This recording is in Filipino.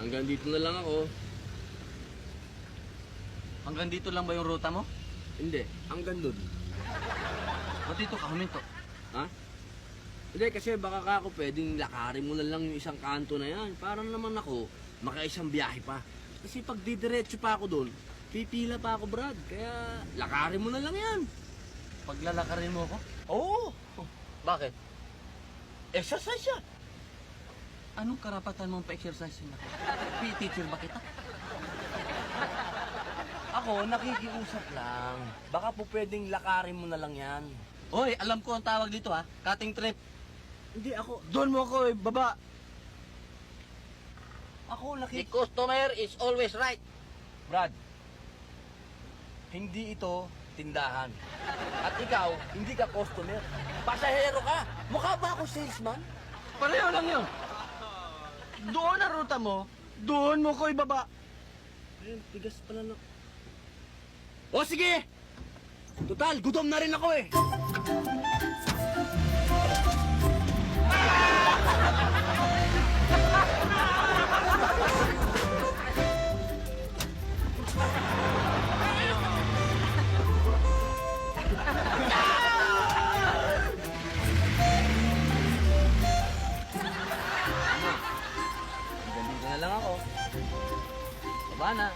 Hanggang dito na lang ako. Hanggang dito lang ba yung ruta mo? Hindi, hanggang dun. Ba't dito ka huminto? Ha? Hindi, kasi baka ka ako pwedeng lakarin mo na lang yung isang kanto na yan. Para naman ako, makaisang biyahe pa. Kasi pag didiretso pa ako doon, pipila pa ako, Brad. Kaya lakarin mo na lang yan. Paglalakarin mo ako? Oo. Bakit? Exercise yan. Anong karapatan mong pa-exercise na? Teacher ba kita? Ako, nakikiusap lang. Baka po pwedeng lakarin mo na lang yan. Hoy, alam ko ang tawag dito ha. Cutting trip. Hindi ako, Doon mo ako baba. ako The customer is always right. Brad, hindi ito tindahan. At ikaw, hindi ka customer. Pasahero ka. Mukha ba ako salesman? Pareho lang yun. Doon ang ruta mo, doon mo ko ibaba. Ayun, tigas pala na. O sige! Total, gutom na rin ako eh. Hanggang dito na lang ako. Baba na.